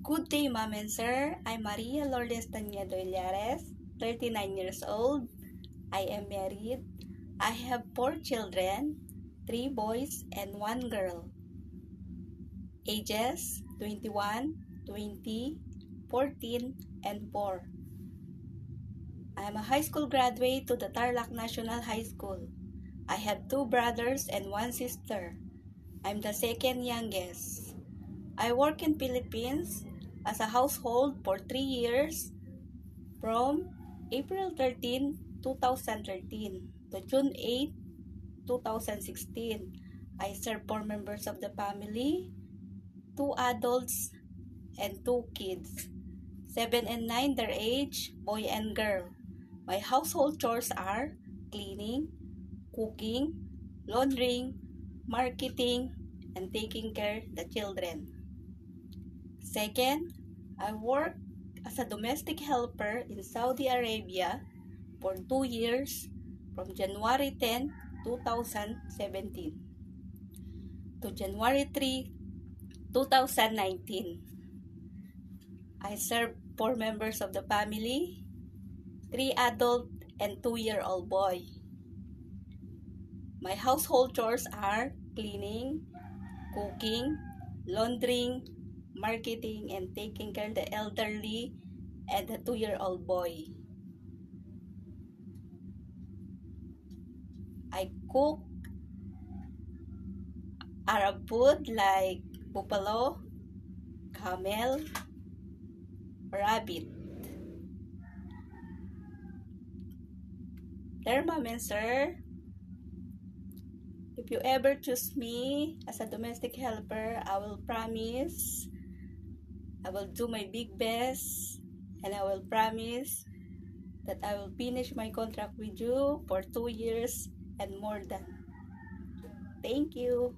Good day, Ma'am and Sir. I'm Maria Lourdes Taniedo Illares, 39 years old. I am married. I have 4 children, 3 boys and 1 girl. Ages 21, 20, 14, and 4. I am a high school graduate to the Tarlac National High School. I have 2 brothers and 1 sister. I'm the second youngest. I work in Philippines as a household for 3 years from April 13, 2013 to June 8, 2016. I serve 4 members of the family, 2 adults and 2 kids. 7 and 9 their age, boy and girl. My household chores are cleaning, cooking, laundering, marketing, and taking care of the children. Second, I work as a domestic helper in Saudi Arabia for 2 years from January 10, 2017 to January 3, 2019. I serve 4 members of the family, 3 adult and 2-year-old boy. My household chores are cleaning, cooking, laundering, marketing, and taking care of the elderly and the 2-year-old boy. I cook Arab food like buffalo, camel, rabbit. There, Ma'am and Sir. If you ever choose me as a domestic helper, I will promise I will do my big best, and I will promise that I will finish my contract with you for 2 years and more than. Thank you.